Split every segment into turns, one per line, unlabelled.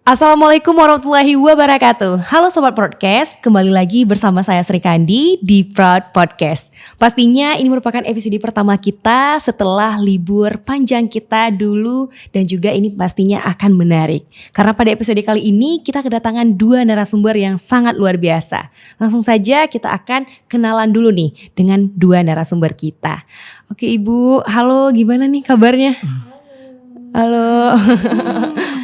Assalamualaikum warahmatullahi wabarakatuh. Halo Sobat Podcast, kembali lagi bersama saya Sri Kandi di Proud Podcast. Pastinya ini merupakan episode pertama kita setelah libur panjang kita dulu, dan juga ini pastinya akan menarik. Karena pada episode kali ini kita kedatangan dua narasumber yang sangat luar biasa. Langsung saja kita akan kenalan dulu nih dengan dua narasumber kita. Oke Ibu, halo, gimana nih kabarnya? Halo.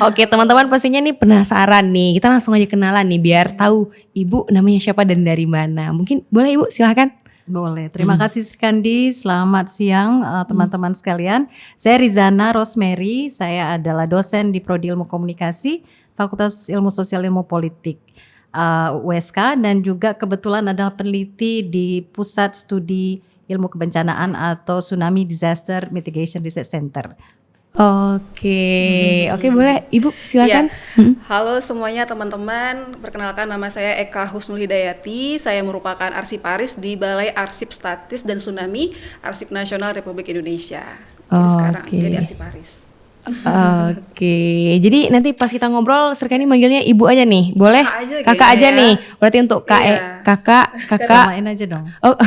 Oke teman-teman, pastinya nih penasaran nih. Kita langsung aja kenalan nih biar tahu Ibu namanya siapa dan dari mana. Mungkin boleh Ibu, silahkan.
Boleh, terima kasih Sri Kandi. Selamat siang teman-teman sekalian. Saya Rizana Rosemary, saya adalah dosen di Prodi Ilmu Komunikasi, Fakultas Ilmu Sosial Ilmu Politik USK, dan juga kebetulan adalah peneliti di Pusat Studi Ilmu Kebencanaan atau Tsunami Disaster Mitigation Research Center.
Oke, boleh Ibu silakan.
Ya. Halo semuanya teman-teman, perkenalkan nama saya Eka Husnul Hidayati. Saya merupakan arsiparis di Balai Arsip Statis dan Tsunami Arsip Nasional Republik Indonesia. Jadi sekarang jadi arsiparis.
Oke, jadi nanti pas kita ngobrol Serkani manggilnya Ibu aja nih, boleh? Kakak aja
ya.
nih, berarti untuk kakak.
Samain aja dong.
Oh.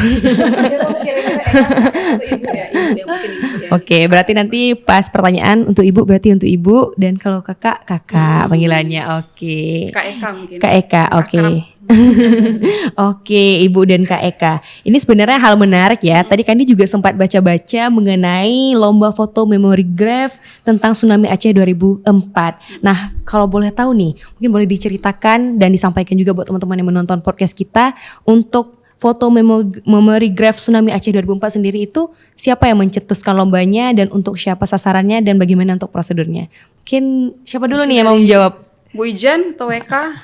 Oke, berarti nanti pas pertanyaan untuk Ibu berarti untuk Ibu, dan kalau kakak panggilannya. Oke.
Kak Eka mungkin.
Kak Eka, oke. Oke, Ibu dan Kak Eka. Ini sebenarnya hal menarik ya. Tadi Kandi juga sempat baca-baca mengenai lomba foto memory graph tentang tsunami Aceh 2004. Nah, kalau boleh tahu nih, mungkin boleh diceritakan dan disampaikan juga buat teman-teman yang menonton podcast kita, untuk foto memory graph tsunami Aceh 2004 sendiri itu siapa yang mencetuskan lombanya dan untuk siapa sasarannya dan bagaimana untuk prosedurnya? Mungkin siapa dulu nih yang mau menjawab?
Bu Ijan atau Eka?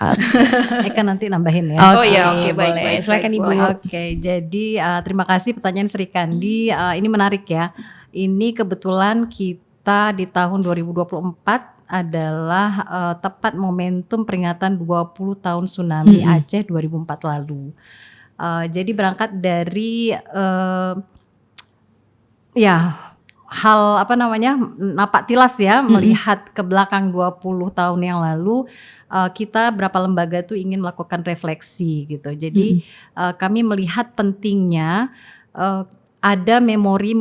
Eka nanti nambahin ya.
Oke, baik.
Silakan Ibu.
Oke, jadi terima kasih pertanyaan Sri Kandi. Ini menarik ya. Ini kebetulan kita di tahun 2024 adalah tepat momentum peringatan 20 tahun tsunami Aceh 2004 lalu. Jadi berangkat dari hal napak tilas ya, melihat ke belakang 20 tahun yang lalu, kita berapa lembaga tuh ingin melakukan refleksi gitu. Jadi kami melihat pentingnya ada memori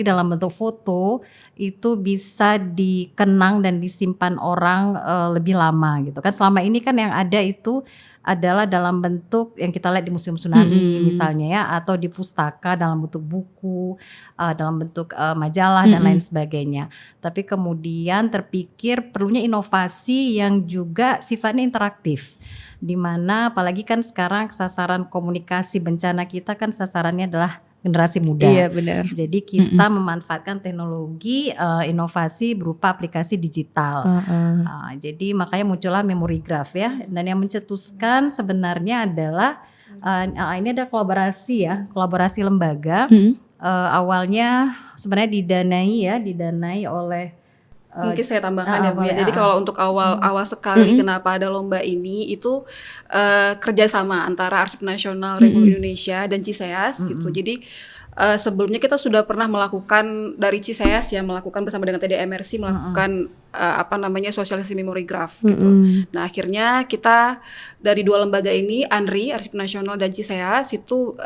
dalam bentuk foto itu bisa dikenang dan disimpan orang lebih lama gitu kan. Selama ini kan yang ada itu adalah dalam bentuk yang kita lihat di museum tsunami misalnya ya, atau di pustaka dalam bentuk buku, dalam bentuk majalah dan lain sebagainya. Tapi kemudian terpikir perlunya inovasi yang juga sifatnya interaktif, di mana apalagi kan sekarang sasaran komunikasi bencana kita kan sasarannya adalah generasi muda.
Iya, benar.
Jadi kita memanfaatkan teknologi inovasi berupa aplikasi digital. Jadi makanya muncullah memory graph ya. Dan yang mencetuskan sebenarnya adalah ini ada kolaborasi lembaga. Awalnya sebenarnya didanai oleh
mungkin saya tambahkan ya Bu. Jadi kalau untuk awal sekali kenapa ada lomba ini itu kerjasama antara Arsip Nasional Republik Indonesia dan Ciseas gitu. Jadi sebelumnya kita sudah pernah melakukan dari Ciseas ya, melakukan bersama dengan TDMRC melakukan sosialisasi memory graph gitu. Nah akhirnya kita dari dua lembaga ini, ANRI Arsip Nasional dan Ciseas itu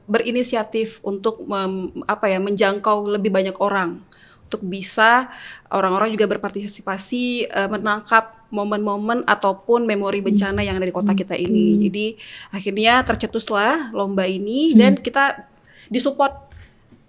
berinisiatif untuk menjangkau lebih banyak orang, untuk bisa orang-orang juga berpartisipasi menangkap momen-momen ataupun memori bencana yang ada di kota kita ini. Jadi akhirnya tercetuslah lomba ini dan kita disupport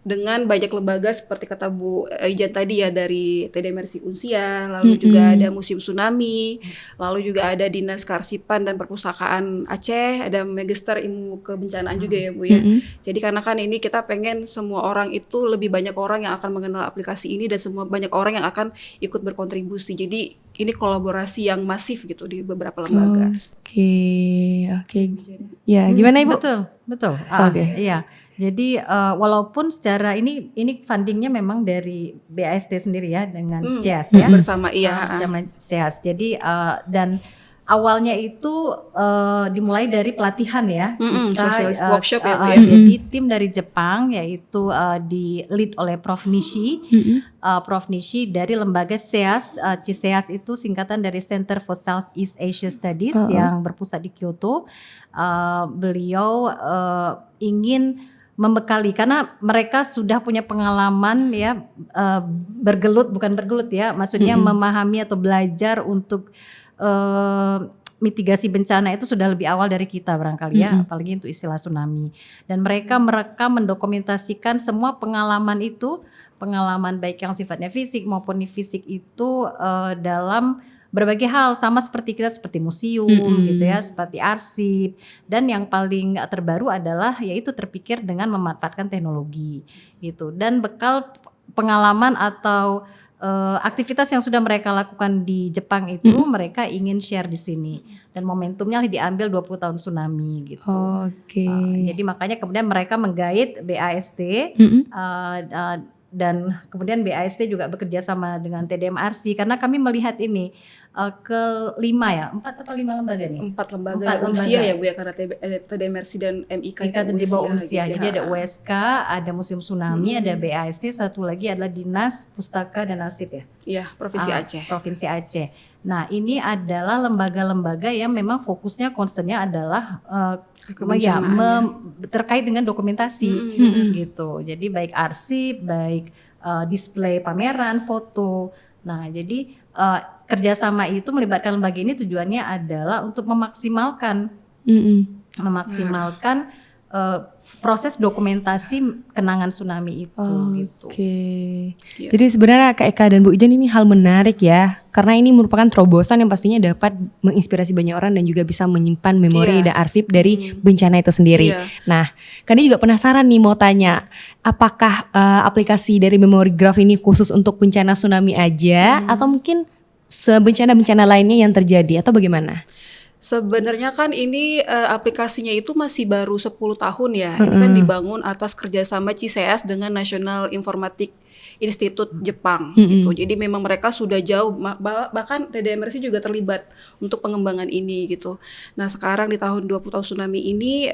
dengan banyak lembaga seperti kata Bu Ijan tadi ya, dari TDMRC Unsia, lalu juga ada Museum Tsunami, lalu juga ada Dinas Kearsipan dan Perpustakaan Aceh, ada Magister Ilmu Kebencanaan juga ya Bu ya. Jadi karena kan ini kita pengen semua orang itu, lebih banyak orang yang akan mengenal aplikasi ini dan semua banyak orang yang akan ikut berkontribusi. Jadi ini kolaborasi yang masif gitu di beberapa lembaga.
Oke. Ya, gimana Ibu?
Betul.
Oke.
Iya. Jadi walaupun secara ini fundingnya memang dari BASD sendiri ya, dengan CEAS ya,
bersama
sama CEAS. Jadi dan awalnya itu dimulai dari pelatihan ya.
Sosialis workshop ya Bu ya.
Jadi tim dari Jepang yaitu di lead oleh Prof Nishi. Prof Nishi dari lembaga CISEAS. CISEAS itu singkatan dari Center for Southeast Asia Studies yang berpusat di Kyoto. Beliau ingin membekali karena mereka sudah punya pengalaman ya, bukan bergelut ya, maksudnya memahami atau belajar untuk mitigasi bencana itu sudah lebih awal dari kita barangkali ya, apalagi untuk istilah tsunami. Dan mereka merekam, mendokumentasikan semua pengalaman itu, pengalaman baik yang sifatnya fisik maupun fisik itu dalam berbagai hal, sama seperti kita, seperti museum gitu ya, seperti arsip. Dan yang paling terbaru adalah yaitu terpikir dengan memanfaatkan teknologi gitu. Dan bekal pengalaman atau aktivitas yang sudah mereka lakukan di Jepang itu mereka ingin share di sini, dan momentumnya diambil 20 tahun tsunami gitu. Jadi makanya kemudian mereka menggait BAST dan kemudian BAST juga bekerja sama dengan TDMRC karena kami melihat ini ke 4 atau 5 lembaga nih.
4 lembaga usia ya Bu ya, karena TDMRC dan MIK
di bawah usia. Jadi ada USK, ada Museum Tsunami, ada BAST, satu lagi adalah Dinas Pustaka dan Arsip ya.
Iya, Provinsi Aceh.
Provinsi Aceh. Nah, ini adalah lembaga-lembaga yang memang fokusnya concernnya adalah terkait dengan dokumentasi gitu. Jadi baik arsip, baik display pameran, foto. Nah, jadi kerjasama itu melibatkan lembaga ini tujuannya adalah untuk memaksimalkan proses dokumentasi kenangan tsunami itu gitu.
Jadi sebenarnya Kak Eka dan Bu Ijan ini hal menarik ya, karena ini merupakan terobosan yang pastinya dapat menginspirasi banyak orang dan juga bisa menyimpan memori dan arsip dari bencana itu sendiri. Nah, kami juga penasaran nih mau tanya, apakah aplikasi dari Memory Graph ini khusus untuk bencana tsunami aja atau mungkin bencana-bencana lainnya yang terjadi atau bagaimana?
Sebenarnya kan ini aplikasinya itu masih baru 10 tahun ya. Ini kan dibangun atas kerjasama CISEAS dengan National Informatic Institute Jepang gitu. Jadi memang mereka sudah jauh, bahkan TDMRC juga terlibat untuk pengembangan ini gitu. Nah sekarang di tahun 20 tahun tsunami ini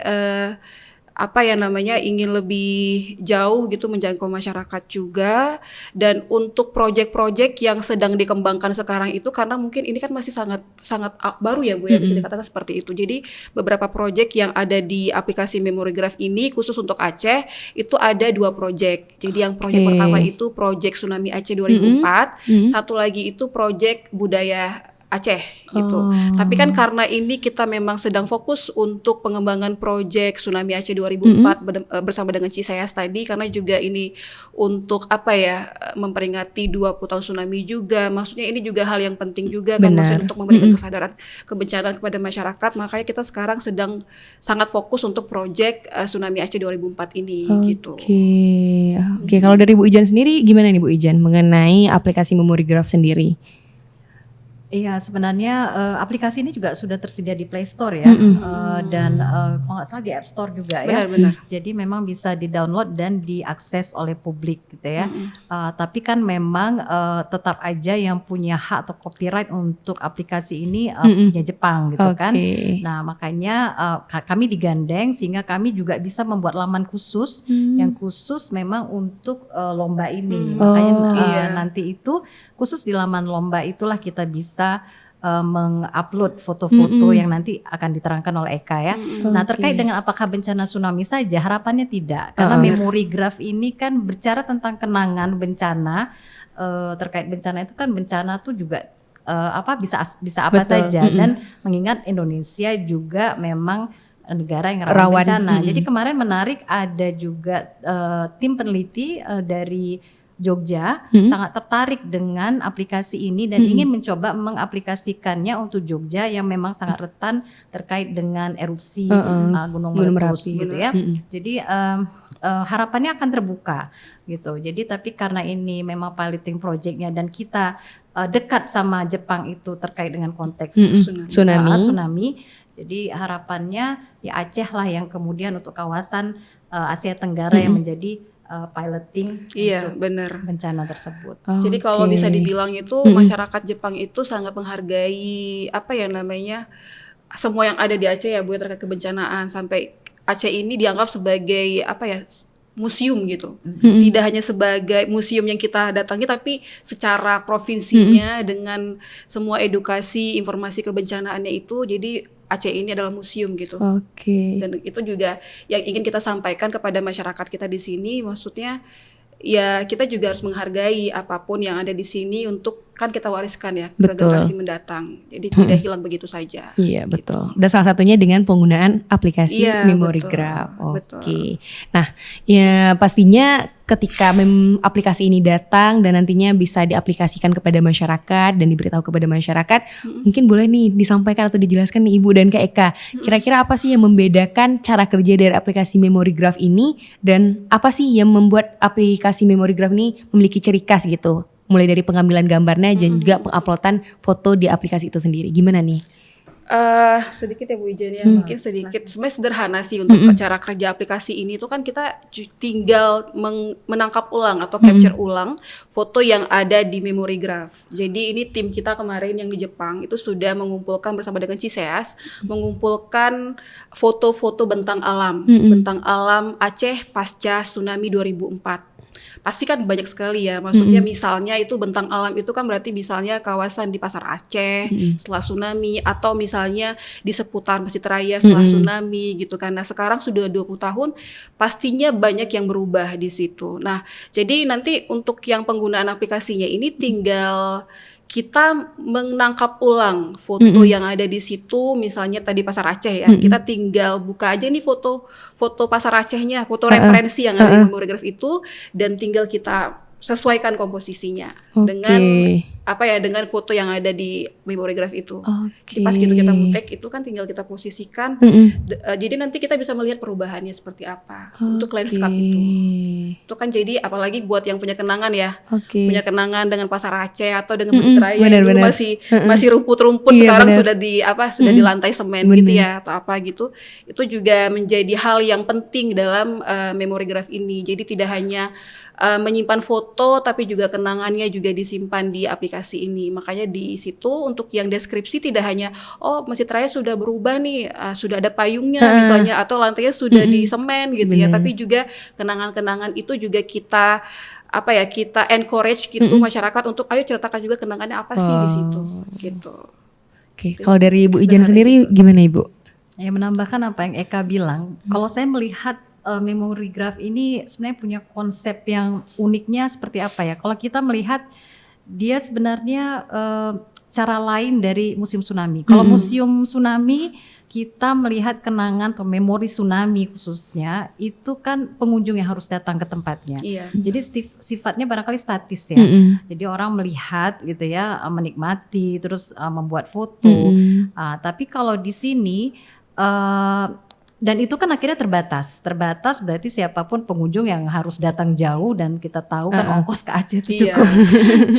ingin lebih jauh gitu menjangkau masyarakat juga, dan untuk proyek-proyek yang sedang dikembangkan sekarang itu karena mungkin ini kan masih sangat baru ya Bu ya, bisa dikatakan seperti itu. Jadi beberapa proyek yang ada di aplikasi Memory Graph ini khusus untuk Aceh itu ada 2 proyek. Jadi yang proyek pertama itu proyek Tsunami Aceh 2004, satu lagi itu proyek budaya Aceh gitu. Tapi kan karena ini kita memang sedang fokus untuk pengembangan proyek Tsunami Aceh 2004 bersama dengan CISEAS tadi, karena juga ini untuk memperingati 20 tahun tsunami juga. Maksudnya ini juga hal yang penting juga kan, maksudnya untuk memberikan kesadaran kebencanaan kepada masyarakat. Makanya kita sekarang sedang sangat fokus untuk proyek Tsunami Aceh 2004 ini gitu.
Oke, kalau dari Bu Ijan sendiri gimana nih Bu Ijan mengenai aplikasi Memory Graph sendiri?
Iya, sebenarnya aplikasi ini juga sudah tersedia di Play Store ya, dan kalau nggak salah di App Store juga ya.
Benar.
Jadi memang bisa di-download dan diakses oleh publik gitu ya. Tapi kan memang tetap aja yang punya hak atau copyright untuk aplikasi ini punya Jepang gitu kan. Nah makanya kami digandeng sehingga kami juga bisa membuat laman khusus yang khusus memang untuk lomba ini. Makanya nanti itu khusus di laman lomba itulah kita bisa mengupload foto-foto yang nanti akan diterangkan oleh Eka ya. Nah terkait dengan apakah bencana tsunami saja, harapannya tidak, karena Memory Graph ini kan bicara tentang kenangan bencana. Terkait bencana itu kan bencana tuh juga bisa apa saja, dan mengingat Indonesia juga memang negara yang rawan bencana. Jadi kemarin menarik, ada juga tim peneliti dari Jogja sangat tertarik dengan aplikasi ini dan ingin mencoba mengaplikasikannya untuk Jogja yang memang sangat rentan terkait dengan erupsi gunung meletus gitu ya. Jadi harapannya akan terbuka gitu. Jadi tapi karena ini memang piloting projectnya dan kita dekat sama Jepang itu terkait dengan konteks tsunami. Jadi harapannya ya Aceh lah yang kemudian untuk kawasan Asia Tenggara yang menjadi piloting
Iya,
untuk
benar.
bencana tersebut.
Jadi kalau
Oke.
bisa dibilang itu masyarakat Jepang itu sangat menghargai apa ya namanya semua yang ada di Aceh ya Bu ya, terkait kebencanaan, sampai Aceh ini dianggap sebagai apa ya museum gitu. Tidak hanya sebagai museum yang kita datangi tapi secara provinsinya dengan semua edukasi informasi kebencanaannya itu, jadi Aceh ini adalah museum gitu.
Oke.
Dan itu juga yang ingin kita sampaikan kepada masyarakat kita di sini, maksudnya ya kita juga harus menghargai apapun yang ada di sini untuk kan kita wariskan ya ke
Betul.
generasi mendatang. Jadi tidak hilang begitu saja.
Iya betul. Dan salah satunya dengan penggunaan aplikasi
Iya,
Memory
betul.
Graph. Oke.
Betul.
Nah, ya pastinya ketika aplikasi ini datang dan nantinya bisa diaplikasikan kepada masyarakat dan diberitahu kepada masyarakat, mungkin boleh nih disampaikan atau dijelaskan nih Ibu dan Kak Eka. Kira-kira apa sih yang membedakan cara kerja dari aplikasi Memory Graph ini dan apa sih yang membuat aplikasi Memory Graph ini memiliki ciri khas gitu? Mulai dari pengambilan gambarnya dan juga penguploadan foto di aplikasi itu sendiri. Gimana nih?
Sedikit ya Bu Ijen ya, mungkin sedikit sebenarnya sederhana sih untuk cara kerja aplikasi ini tuh kan kita tinggal menangkap ulang atau capture ulang foto yang ada di Memory Graph. Jadi ini tim kita kemarin yang di Jepang itu sudah mengumpulkan bersama dengan Ciseas mengumpulkan foto-foto bentang alam Aceh pasca tsunami 2004. Pasti kan banyak sekali ya, maksudnya misalnya itu bentang alam itu kan berarti misalnya kawasan di Pasar Aceh setelah tsunami atau misalnya di seputar Masjid Raya setelah tsunami gitu kan. Nah sekarang sudah 20 tahun pastinya banyak yang berubah di situ. Nah jadi nanti untuk yang penggunaan aplikasinya ini tinggal kita menangkap ulang foto yang ada di situ, misalnya tadi Pasar Aceh ya, kita tinggal buka aja nih foto Pasar Acehnya, foto referensi yang ada di Memory Graph itu, dan tinggal kita sesuaikan komposisinya dengan apa ya, dengan foto yang ada di Memory Graph itu. Jadi pas gitu kita mutek itu kan tinggal kita posisikan, jadi nanti kita bisa melihat perubahannya seperti apa untuk landscape itu. Itu kan jadi apalagi buat yang punya kenangan ya, punya kenangan dengan Pasar Aceh atau dengan Masjid Raya yang dulu masih rumput-rumput, sekarang sudah di sudah di lantai semen gitu ya atau apa gitu. Itu juga menjadi hal yang penting dalam Memory Graph ini. Jadi tidak hanya menyimpan foto tapi juga kenangannya juga disimpan di aplikasi ini. Makanya di situ untuk yang deskripsi tidak hanya Masjid Raya sudah berubah nih, sudah ada payungnya misalnya atau lantainya sudah di semen gitu ya, tapi juga kenangan-kenangan itu juga kita kita encourage gitu masyarakat untuk ayo ceritakan juga kenangannya apa sih di situ gitu.
Oke, kalau dari Ibu Ijen sendiri gimana Ibu?
Ya menambahkan apa yang Eka bilang, kalau saya melihat Memory Graph ini sebenarnya punya konsep yang uniknya seperti apa ya. Kalau kita melihat dia sebenarnya cara lain dari museum tsunami. Kalau museum tsunami kita melihat kenangan atau memori tsunami khususnya itu kan pengunjung yang harus datang ke tempatnya. Jadi sifatnya barangkali statis ya. Jadi orang melihat gitu ya, menikmati terus membuat foto. Tapi kalau di sini dan itu kan akhirnya terbatas berarti siapapun pengunjung yang harus datang jauh dan kita tahu kan ongkos ke Aceh itu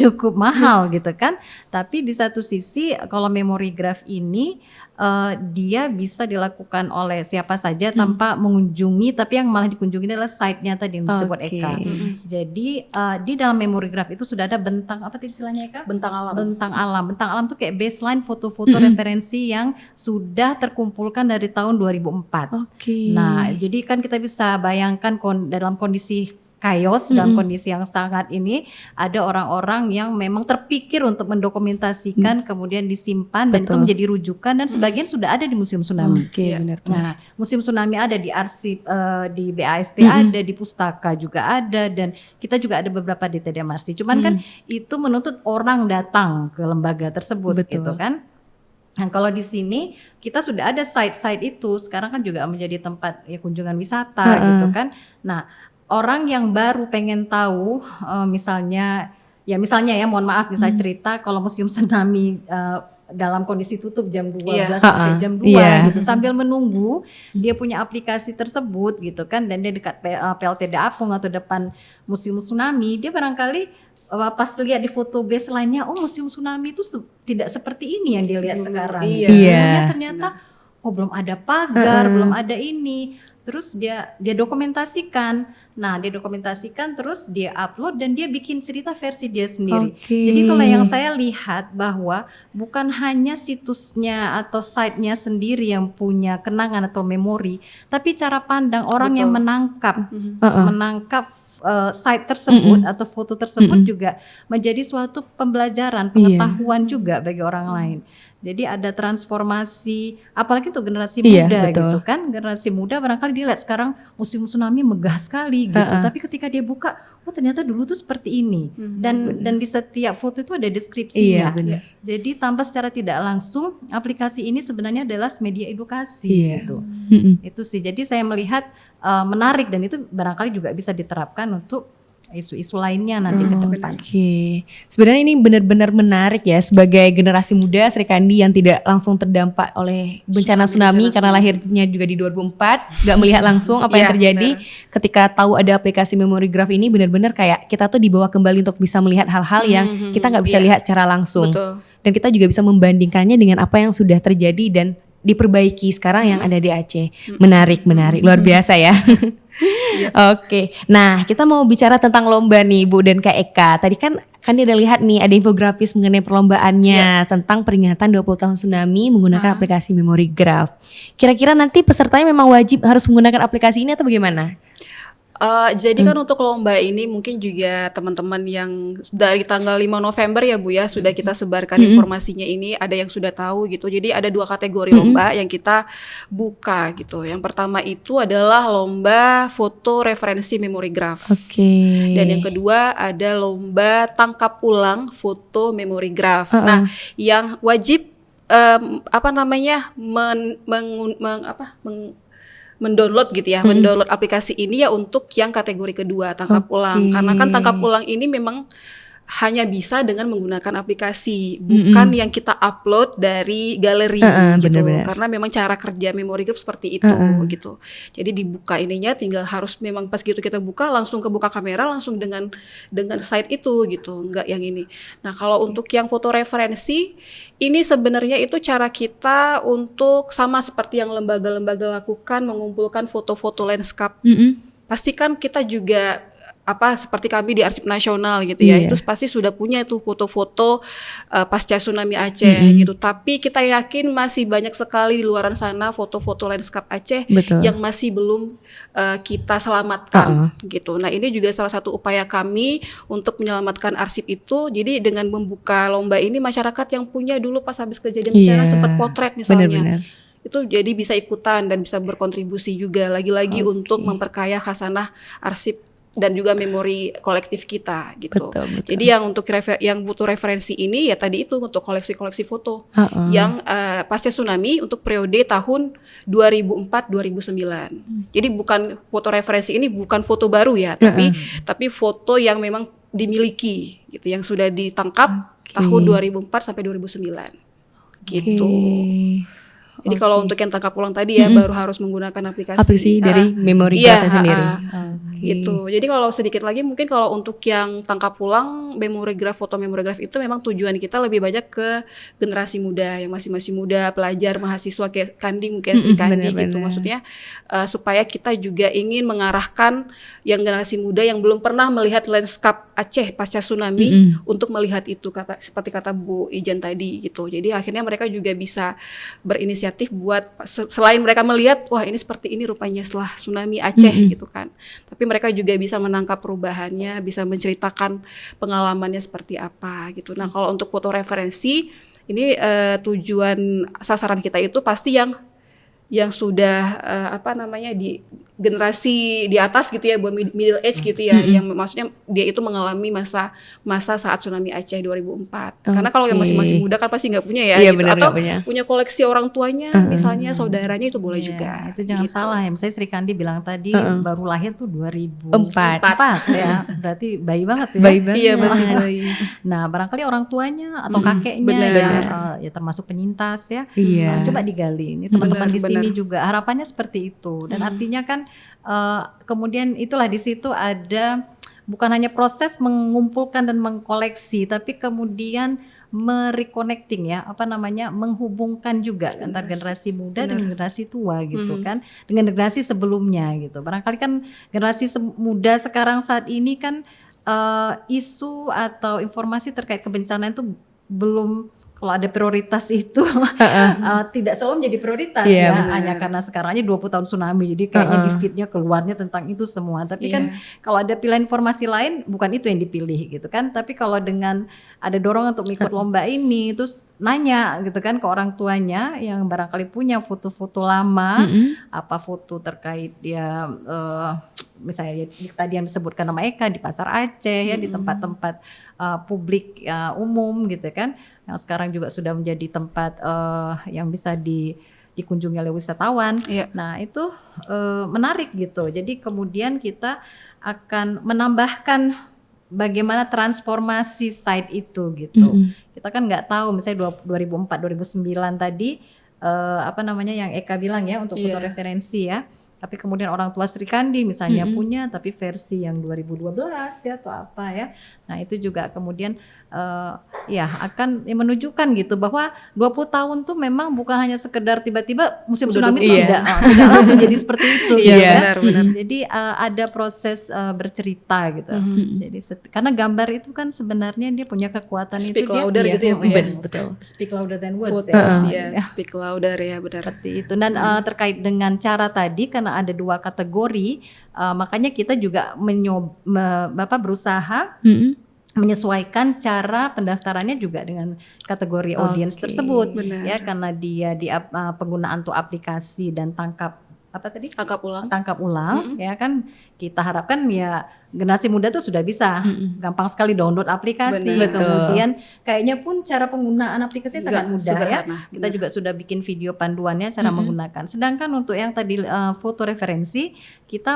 cukup mahal gitu kan. Tapi di satu sisi kalau Memory Graph ini dia bisa dilakukan oleh siapa saja tanpa mengunjungi, tapi yang malah dikunjungi adalah site-nya tadi yang disebut Eka. Jadi di dalam Memory Graph itu sudah ada bentang apa tadi istilahnya Eka? Bentang alam tuh kayak baseline foto-foto referensi yang sudah terkumpulkan dari tahun 2004. Nah, jadi kan kita bisa bayangkan dalam kondisi chaos, dalam kondisi yang sangat ini ada orang-orang yang memang terpikir untuk mendokumentasikan kemudian disimpan dan itu menjadi rujukan dan sebagian sudah ada di Museum Tsunami. Nah, Museum Tsunami ada di arsip di BAST ada, di Pustaka juga ada, dan kita juga ada beberapa di TDMRC. Cuman kan itu menuntut orang datang ke lembaga tersebut gitu kan. Nah, kalau di sini kita sudah ada site-site itu, sekarang kan juga menjadi tempat ya kunjungan wisata gitu kan. Nah, orang yang baru pengen tahu misalnya ya mohon maaf bisa cerita kalau Museum Tsunami dalam kondisi tutup jam 12 sampai jam 2 gitu, sambil menunggu dia punya aplikasi tersebut gitu kan, dan dia dekat PLTD Apung atau depan Museum Tsunami, dia barangkali pas lihat di foto baseline-nya, Museum Tsunami itu tidak seperti ini yang dia lihat sekarang. Ternyata belum ada pagar, belum ada ini. Terus dia dokumentasikan. Nah, dia dokumentasikan terus dia upload dan dia bikin cerita versi dia sendiri. Jadi itulah yang saya lihat bahwa bukan hanya situsnya atau site-nya sendiri yang punya kenangan atau memori, tapi cara pandang orang yang menangkap site tersebut atau foto tersebut juga menjadi suatu pembelajaran, pengetahuan juga bagi orang lain. Jadi ada transformasi, apalagi untuk generasi muda gitu kan. Generasi muda barangkali dia lihat sekarang musim tsunami megah sekali gitu. Tapi ketika dia buka, oh ternyata dulu tuh seperti ini. Dan di setiap foto itu ada deskripsinya. Jadi tanpa secara tidak langsung, aplikasi ini sebenarnya adalah media edukasi gitu. Itu sih. Jadi saya melihat menarik dan itu barangkali juga bisa diterapkan untuk isu-isu lainnya nanti ke depan.
Sebenarnya ini benar-benar menarik ya sebagai generasi muda Sri Kandi yang tidak langsung terdampak oleh bencana tsunami karena lahirnya juga di 2004, gak melihat langsung apa yang terjadi. Ketika tahu ada aplikasi Memory Graph ini benar-benar kayak kita tuh dibawa kembali untuk bisa melihat hal-hal yang kita gak bisa lihat secara langsung. Dan kita juga bisa membandingkannya dengan apa yang sudah terjadi dan diperbaiki sekarang yang ada di Aceh. Menarik, luar biasa ya. Oke, nah kita mau bicara tentang lomba nih Bu dan Kak Eka. Tadi kan dia udah lihat nih ada infografis mengenai perlombaannya tentang peringatan 20 tahun tsunami menggunakan aplikasi Memory Graph. Kira-kira nanti pesertanya memang wajib harus menggunakan aplikasi ini atau bagaimana?
Jadi kan untuk lomba ini mungkin juga teman-teman yang dari tanggal 5 November ya Bu ya sudah kita sebarkan informasinya ini, ada yang sudah tahu gitu. Jadi ada 2 kategori lomba yang kita buka gitu. Yang pertama itu adalah lomba foto referensi Memory Graph. Dan yang kedua ada lomba tangkap ulang foto Memory Graph. Nah, yang wajib mendownload gitu ya, mendownload aplikasi ini ya untuk yang kategori kedua, tangkap ulang. Karena kan tangkap ulang ini memang hanya bisa dengan menggunakan aplikasi, bukan yang kita upload dari galeri gitu. Karena memang cara kerja Memory Graph seperti itu gitu. Jadi dibuka ininya tinggal harus memang pas gitu kita buka langsung kebuka kamera langsung dengan site itu gitu, enggak yang ini. Nah, kalau untuk yang foto referensi ini sebenarnya itu cara kita untuk sama seperti yang lembaga-lembaga lakukan mengumpulkan foto-foto landscape. Pastikan kita juga seperti kami di Arsip Nasional gitu ya, itu pasti sudah punya tuh foto-foto pasca tsunami Aceh gitu. Tapi kita yakin masih banyak sekali di luaran sana foto-foto landscape Aceh yang masih belum kita selamatkan gitu. Nah, ini juga salah satu upaya kami untuk menyelamatkan arsip itu. Jadi dengan membuka lomba ini masyarakat yang punya dulu pas habis kejadian bencana sempat potret misalnya. Itu jadi bisa ikutan dan bisa berkontribusi juga lagi-lagi untuk memperkaya khasanah arsip dan juga memori kolektif kita gitu. Jadi yang untuk yang butuh referensi ini ya tadi itu untuk koleksi-koleksi foto yang pasca tsunami untuk periode tahun 2004-2009. Jadi bukan foto referensi ini bukan foto baru ya, tapi foto yang memang dimiliki gitu, yang sudah ditangkap tahun 2004 sampai 2009 gitu. Jadi kalau untuk yang tangkap ulang tadi ya baru harus menggunakan aplikasi
dari Memory Graph sendiri.
Gitu. Jadi kalau sedikit lagi mungkin kalau untuk yang tangkap ulang Memory Graph, foto Memory Graph itu memang tujuan kita lebih banyak ke generasi muda yang masih muda, pelajar, mahasiswa kayak Kandi mungkin Sri Kandi gitu. Maksudnya supaya kita juga ingin mengarahkan yang generasi muda yang belum pernah melihat landscape Aceh pasca tsunami untuk melihat itu seperti kata Bu Ijan tadi gitu. Jadi akhirnya mereka juga bisa berinisiatif buat selain mereka melihat wah ini seperti ini rupanya setelah tsunami Aceh gitu kan. Tapi mereka juga bisa menangkap perubahannya, bisa menceritakan pengalamannya seperti apa gitu. Nah, kalau untuk foto referensi ini tujuan sasaran kita itu pasti yang sudah di generasi di atas gitu ya, buat middle age gitu ya, yang maksudnya dia itu mengalami masa saat tsunami Aceh 2004. Karena kalau yang masih muda kan pasti nggak punya ya, gitu. Atau punya koleksi orang tuanya, misalnya saudaranya itu boleh juga.
Itu jangan salah ya, misalnya Sri Kandi bilang tadi baru lahir tuh 2004 ya, berarti bayi banget ya.
Iya masih bayi.
Nah barangkali orang tuanya atau kakeknya ya termasuk penyintas ya, coba digali. Ini teman-teman di sini juga harapannya seperti itu, dan artinya kan kemudian itulah di situ ada bukan hanya proses mengumpulkan dan mengkoleksi, tapi kemudian mereconnecting ya, menghubungkan juga antar generasi muda dan generasi tua gitu kan, dengan generasi sebelumnya gitu. Barangkali kan generasi muda sekarang saat ini kan isu atau informasi terkait kebencanaan itu belum, kalau ada prioritas itu tidak selalu menjadi prioritas ya, hanya karena sekarang aja 20 tahun tsunami, jadi kayaknya di feednya keluarnya tentang itu semua. Tapi kan kalau ada pilihan informasi lain, bukan itu yang dipilih gitu kan. Tapi kalau dengan ada dorongan untuk ikut lomba ini, terus nanya gitu kan ke orang tuanya yang barangkali punya foto-foto lama, apa foto terkait dia misalnya tadi yang disebutkan nama Eka di Pasar Aceh ya, di tempat-tempat publik umum gitu kan, yang sekarang juga sudah menjadi tempat yang bisa dikunjungi oleh wisatawan. Nah itu menarik gitu. Jadi kemudian kita akan menambahkan bagaimana transformasi site itu gitu. Kita kan nggak tahu misalnya 2004 2009 tadi yang Eka bilang ya untuk foto referensi ya. Tapi kemudian orang tua Sri Kandi misalnya punya tapi versi yang 2012 ya atau apa ya. Nah itu juga kemudian akan menunjukkan gitu bahwa 20 tahun tuh memang bukan hanya sekedar tiba-tiba musim tsunami itu tidak langsung jadi seperti itu
benar.
Jadi ada proses bercerita gitu. Jadi karena gambar itu kan sebenarnya dia punya kekuatan
speak
itu
louder
dia
gitu ya,
betul. Speak louder than words
speak louder ya, benar.
Seperti itu. Dan terkait dengan cara tadi karena ada 2 kategori, makanya kita juga berusaha menyesuaikan cara pendaftarannya juga dengan kategori audiens tersebut. Ya karena dia di penggunaan untuk aplikasi dan tangkap ulang ya kan, kita harapkan ya generasi muda tuh sudah bisa gampang sekali download aplikasi. Kemudian kayaknya pun cara penggunaan aplikasi sangat mudah ya. Kita juga sudah bikin video panduannya cara menggunakan. Sedangkan untuk yang tadi foto referensi, kita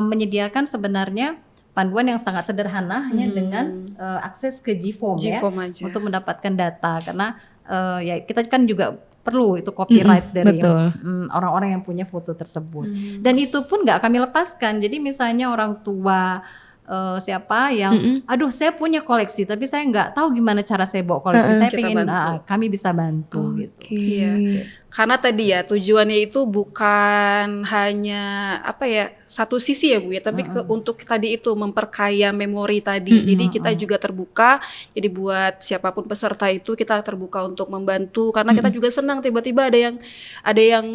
menyediakan sebenarnya panduan yang sangat sederhana hanya dengan akses ke GForm ya
aja.
Untuk mendapatkan data, karena ya kita kan juga perlu itu copyright dari orang-orang yang punya foto tersebut. Dan itu pun nggak kami lepaskan. Jadi misalnya orang tua siapa yang aduh saya punya koleksi tapi saya nggak tahu gimana cara saya bawa koleksi, saya pengen kami bisa bantu gitu.
Karena tadi ya tujuannya itu bukan hanya satu sisi ya Bu ya, tapi untuk tadi itu memperkaya memori tadi. Jadi kita juga terbuka, jadi buat siapapun peserta itu kita terbuka untuk membantu, karena kita juga senang tiba-tiba ada yang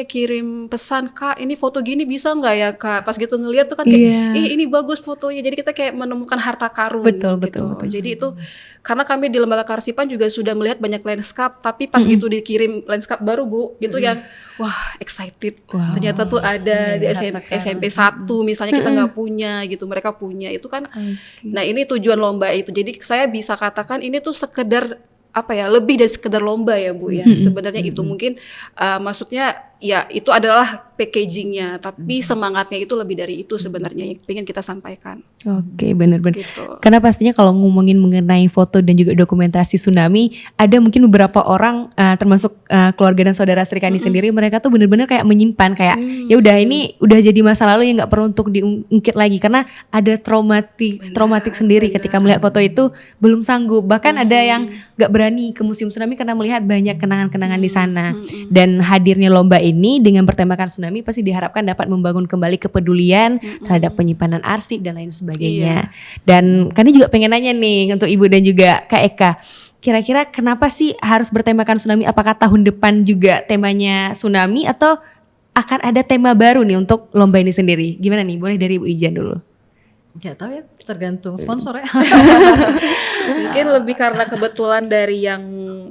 kirim pesan, Kak ini foto gini bisa nggak ya Kak, pas gitu ngeliat tuh kan kayak ini bagus fotonya, jadi kita kayak menemukan harta karun. Betul. Jadi itu karena kami di Lembaga Kearsipan juga sudah melihat banyak landscape, tapi pas gitu dikirim landscape baru Bu, gitu yang wah excited. Ternyata tuh ada di SMP 1 misalnya kita nggak punya gitu, mereka punya itu kan. Nah ini tujuan lomba itu. Jadi saya bisa katakan ini tuh sekedar lebih dari sekedar lomba ya Bu ya. Sebenarnya itu mungkin maksudnya ya itu adalah packagingnya, tapi semangatnya itu lebih dari itu sebenarnya yang pengen kita sampaikan.
Oke, benar-benar.
Gitu.
Karena pastinya kalau ngomongin mengenai foto dan juga dokumentasi tsunami, ada mungkin beberapa orang termasuk keluarga dan saudara Sri Kandi sendiri, mereka tuh benar-benar kayak menyimpan kayak ya udah ini udah jadi masa lalu yang nggak perlu untuk diungkit lagi, karena ada traumatik sendiri ketika melihat foto itu, belum sanggup. Bahkan ada yang nggak berani ke museum tsunami karena melihat banyak kenangan-kenangan di sana. Dan hadirnya lomba ini dengan bertemakan tsunami pasti diharapkan dapat membangun kembali kepedulian terhadap penyimpanan arsip dan lain sebagainya. Dan Kandi juga pengen nanya nih untuk Ibu dan juga Kak Eka, kira-kira kenapa sih harus bertemakan tsunami? Apakah tahun depan juga temanya tsunami atau akan ada tema baru nih untuk lomba ini sendiri? Gimana nih? Boleh dari Ibu Ijan dulu.
Gak tahu ya, tergantung sponsor ya.
Mungkin lebih karena kebetulan dari yang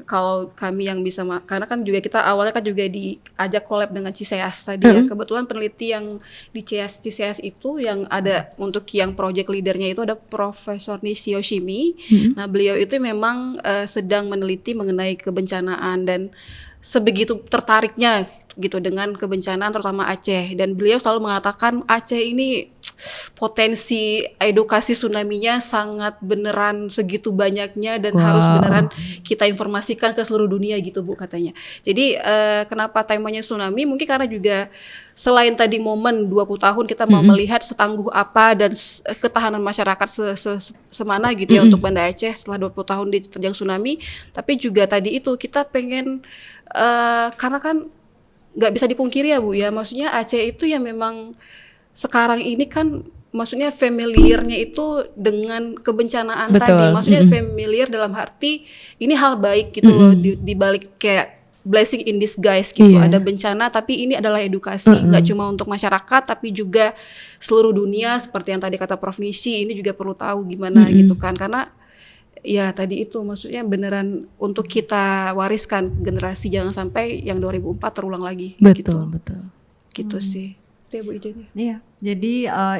kalau kami yang bisa, karena kan juga kita awalnya kan juga diajak collab dengan Ciseas tadi ya. Kebetulan peneliti yang di Ciseas itu yang ada untuk yang project leadernya itu ada Profesor Nishio Shimi. Nah beliau itu memang sedang meneliti mengenai kebencanaan dan sebegitu tertariknya gitu dengan kebencanaan terutama Aceh, dan beliau selalu mengatakan Aceh ini potensi edukasi tsunami-nya sangat beneran segitu banyaknya dan harus beneran kita informasikan ke seluruh dunia gitu Bu katanya. Jadi kenapa temanya tsunami? Mungkin karena juga selain tadi momen 20 tahun kita mau melihat setangguh apa dan ketahanan masyarakat semana gitu ya untuk Banda Aceh setelah 20 tahun diterjang tsunami, tapi juga tadi itu kita pengen karena kan nggak bisa dipungkiri ya Bu ya, maksudnya Aceh itu ya memang sekarang ini kan maksudnya familiarnya itu dengan kebencanaan tadi, maksudnya familiar dalam arti ini hal baik gitu loh di balik kayak blessing in disguise gitu, ada bencana tapi ini adalah edukasi, nggak cuma untuk masyarakat tapi juga seluruh dunia seperti yang tadi kata Prof Nishi, ini juga perlu tahu gimana gitu kan, karena ya tadi itu maksudnya beneran untuk kita wariskan generasi, jangan sampai yang 2004 terulang lagi.
Betul.
Gitu sih. Itu ya Bu Ijen.
Iya, jadi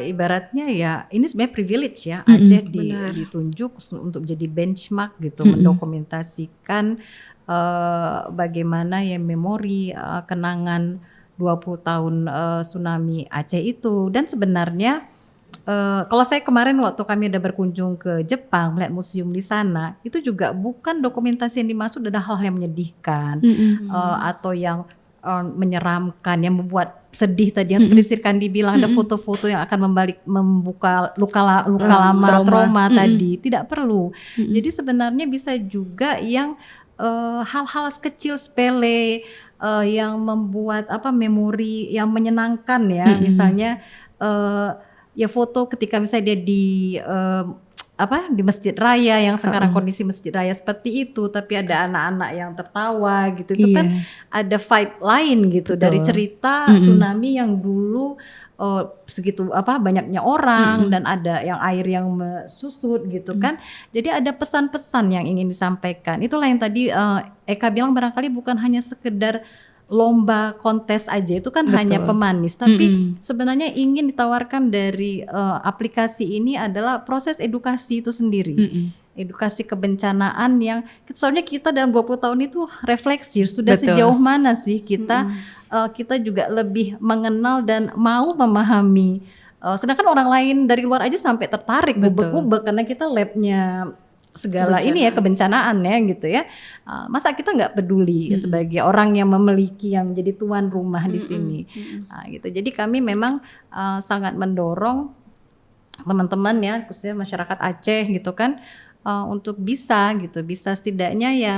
ibaratnya ya ini sebenarnya privilege ya, Aceh ditunjuk untuk jadi benchmark gitu, mendokumentasikan bagaimana ya memori kenangan 20 tahun tsunami Aceh itu. Dan sebenarnya kalau saya kemarin waktu kami ada berkunjung ke Jepang melihat museum di sana, itu juga bukan dokumentasi yang dimaksud ada hal yang menyedihkan atau yang menyeramkan, yang membuat sedih tadi yang seperti Sirkandi bilang ada foto-foto yang akan membuka luka lama trauma tadi, tidak perlu. Jadi sebenarnya bisa juga yang hal-hal kecil sepele yang membuat memori yang menyenangkan ya, misalnya ya foto ketika misalnya dia di Masjid Raya yang sekarang kondisi Masjid Raya seperti itu, tapi ada anak-anak yang tertawa gitu, itu kan ada vibe lain gitu. Betul. Dari cerita tsunami yang dulu segitu banyaknya orang dan ada yang air yang susut gitu kan. Jadi ada pesan-pesan yang ingin disampaikan. Itulah yang tadi Eka bilang, barangkali bukan hanya sekedar lomba kontes aja, itu kan hanya pemanis, tapi sebenarnya ingin ditawarkan dari aplikasi ini adalah proses edukasi itu sendiri. Edukasi kebencanaan yang soalnya kita dalam 20 tahun itu refleksi sudah sejauh mana sih kita kita juga lebih mengenal dan mau memahami, sedangkan orang lain dari luar aja sampai tertarik gubek-gubek karena kita labnya segala ini ya kebencanaan ya gitu ya. Masa kita nggak peduli sebagai orang yang memiliki, yang jadi tuan rumah di sini. Gitu. Jadi kami memang sangat mendorong teman-teman ya, khususnya masyarakat Aceh gitu kan, untuk bisa setidaknya ya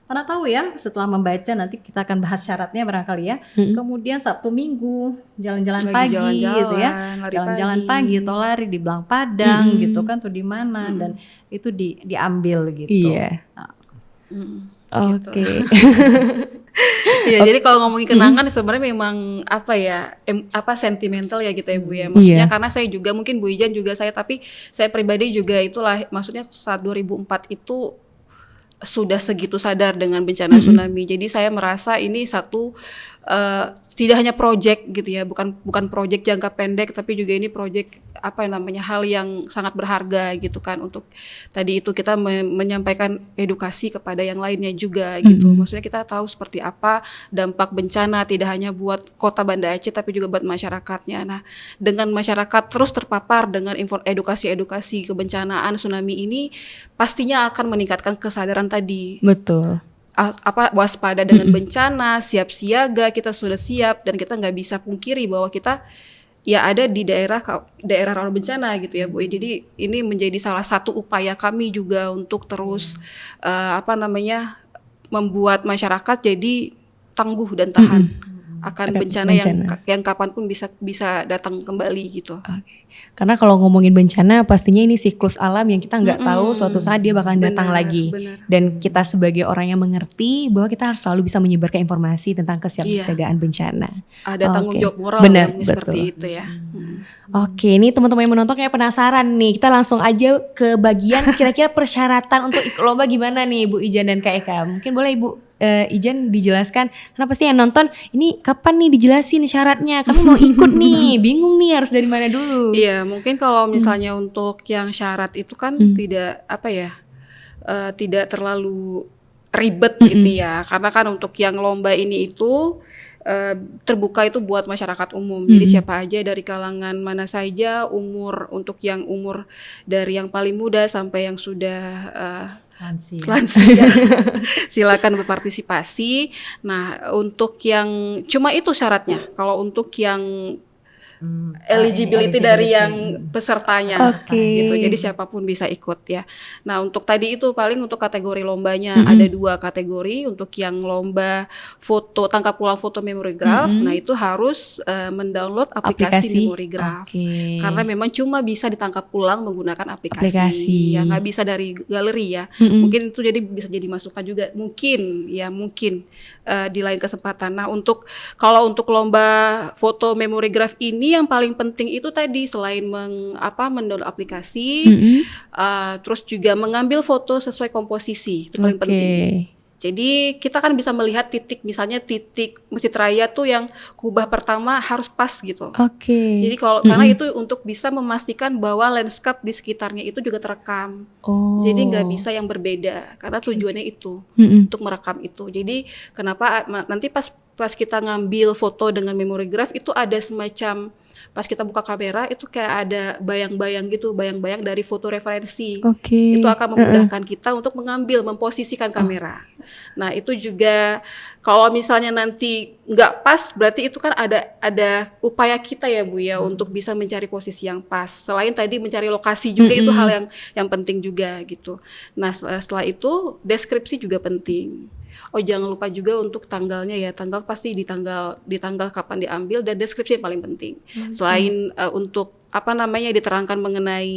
mana tahu ya, setelah membaca nanti kita akan bahas syaratnya barangkali ya. Kemudian Sabtu Minggu jalan-jalan pagi gitu ya, jalan-jalan pagi atau lari di Belang Padang gitu kan, tuh di mana dan itu diambil gitu.
Iya. Oke.
Iya, jadi kalau ngomongin kenangan sebenarnya memang sentimental ya gitu ya Bu ya. Maksudnya karena saya juga mungkin Bu Ijan juga tapi saya pribadi juga itulah, maksudnya saat 2004 itu sudah segitu sadar dengan bencana tsunami. Jadi saya merasa ini satu tidak hanya proyek gitu ya, bukan proyek jangka pendek, tapi juga ini proyek hal yang sangat berharga gitu kan, untuk tadi itu kita menyampaikan edukasi kepada yang lainnya juga gitu. Maksudnya kita tahu seperti apa dampak bencana tidak hanya buat kota Banda Aceh tapi juga buat masyarakatnya. Nah, dengan masyarakat terus terpapar dengan edukasi kebencanaan tsunami ini, pastinya akan meningkatkan kesadaran tadi.
Betul.
Waspada dengan bencana, siap siaga, kita sudah siap, dan kita nggak bisa pungkiri bahwa kita ya ada di daerah rawan bencana gitu ya Bu. Jadi ini menjadi salah satu upaya kami juga untuk terus membuat masyarakat jadi tangguh dan tahan akan bencana yang kapanpun bisa datang kembali gitu.
Karena kalau ngomongin bencana pastinya ini siklus alam yang kita nggak tahu suatu saat dia bakalan datang lagi. Dan kita sebagai orang yang mengerti bahwa kita harus selalu bisa menyebarkan informasi tentang kesiapsiagaan bencana.
Ada tanggung jawab moral seperti itu ya.
Oke, ini teman-teman yang menonton kayak penasaran nih. Kita langsung aja ke bagian kira-kira persyaratan untuk ikut lomba gimana nih Bu Ijan dan Kak Eka. Mungkin boleh Ibu Ijan dijelaskan, karena pasti yang nonton ini kapan nih dijelasin syaratnya, kami mau ikut nih, bingung nih harus dari mana dulu.
Iya, mungkin kalau misalnya untuk yang syarat itu kan tidak terlalu ribet gitu ya, karena kan untuk yang lomba ini itu terbuka itu buat masyarakat umum. Jadi siapa aja dari kalangan mana saja, untuk yang umur dari yang paling muda sampai yang sudah lansia silakan berpartisipasi. Nah, untuk yang cuma itu syaratnya. Kalau untuk yang eligibility dari yang pesertanya gitu. Jadi siapapun bisa ikut ya. Nah, untuk tadi itu paling untuk kategori lombanya ada 2 kategori. Untuk yang lomba foto tangkap ulang foto Memorygráf, nah itu harus mendownload aplikasi Memorygráf. Karena memang cuma bisa ditangkap ulang menggunakan aplikasi. Ya nggak bisa dari galeri ya. Mungkin itu bisa jadi masukan juga. Mungkin di lain kesempatan. Nah, kalau untuk lomba foto Memorygráf ini yang paling penting itu tadi selain mendownload aplikasi, terus juga mengambil foto sesuai komposisi itu paling penting. Jadi kita kan bisa melihat misalnya titik Masjid Raya tuh yang kubah pertama harus pas gitu. Jadi karena itu untuk bisa memastikan bahwa landscape di sekitarnya itu juga terekam. Jadi nggak bisa yang berbeda karena tujuannya itu untuk merekam itu. Jadi kenapa nanti pas kita ngambil foto dengan Memorygráf itu ada semacam pas kita buka kamera itu kayak ada bayang-bayang dari foto referensi. Itu akan memudahkan kita untuk memposisikan kamera. Nah, itu juga kalau misalnya nanti nggak pas, berarti itu kan ada upaya kita ya Bu ya untuk bisa mencari posisi yang pas. Selain tadi mencari lokasi juga itu hal yang penting juga gitu. Nah, setelah itu deskripsi juga penting. Jangan lupa juga untuk tanggalnya ya. Tanggal pasti di tanggal kapan diambil dan deskripsi yang paling penting. Selain untuk diterangkan mengenai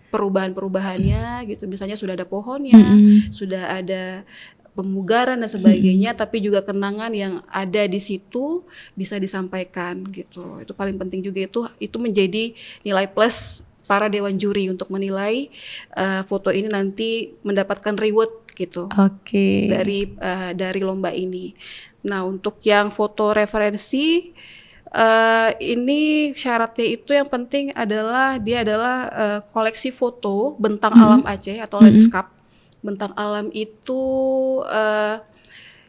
perubahan-perubahannya gitu. Misalnya sudah ada pohonnya, sudah ada pemugaran dan sebagainya, tapi juga kenangan yang ada di situ bisa disampaikan gitu. Itu paling penting juga itu menjadi nilai plus para dewan juri untuk menilai foto ini nanti mendapatkan reward gitu dari lomba ini. Nah, untuk yang foto referensi ini syaratnya itu yang penting adalah dia adalah koleksi foto bentang alam Aceh atau landscape. Bentang alam itu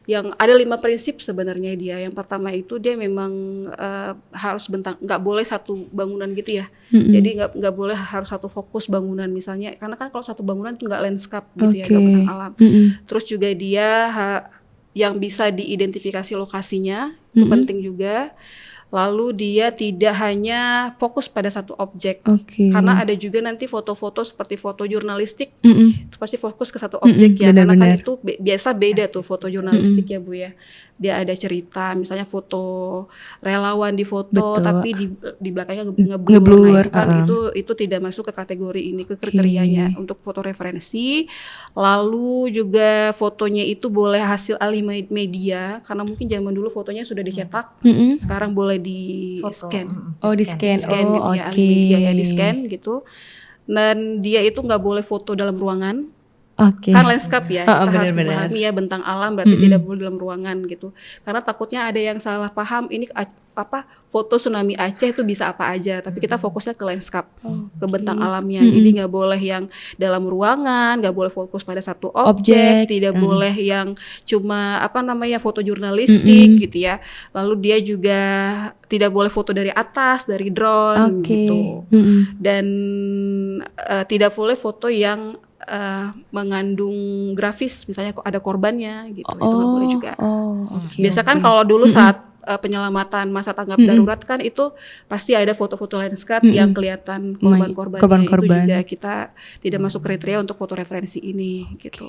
yang ada 5 prinsip sebenarnya dia. Yang pertama itu dia memang harus nggak boleh satu bangunan gitu ya. Jadi nggak boleh harus satu fokus bangunan misalnya. Karena kan kalau satu bangunan itu nggak landscape gitu ya, nggak bentang alam. Terus juga dia yang bisa diidentifikasi lokasinya itu penting juga. Lalu dia tidak hanya fokus pada satu objek, karena ada juga nanti foto-foto seperti foto jurnalistik, itu pasti fokus ke satu objek ya, karena kan itu biasa beda tuh foto jurnalistik ya Bu ya. Dia ada cerita, misalnya foto relawan di foto, tapi di belakangnya ngeblur. Nah, itu tidak masuk ke kategori ini, ke kriterianya untuk foto referensi. Lalu juga fotonya itu boleh hasil alih media, karena mungkin zaman dulu fotonya sudah dicetak, sekarang boleh di scan.
Di scan.
Gitu ya, alih media ya di scan gitu. Dan dia itu nggak boleh foto dalam ruangan. Kan landscape ya, kita harus memahami ya bentang alam berarti tidak boleh dalam ruangan gitu. Karena takutnya ada yang salah paham ini foto tsunami Aceh itu bisa apa aja, tapi kita fokusnya ke landscape, ke bentang alamnya. Jadi nggak boleh yang dalam ruangan, nggak boleh fokus pada satu objek, tidak boleh yang cuma foto jurnalistik gitu ya. Lalu dia juga tidak boleh foto dari atas, dari drone gitu. Dan tidak boleh foto yang mengandung grafis, misalnya ada korbannya gitu, itu nggak boleh juga. Biasa kan kalau dulu saat penyelamatan masa tanggap darurat kan itu pasti ada foto-foto landscape yang kelihatan korban-korbannya. Itu juga kita tidak masuk kriteria untuk foto referensi ini gitu.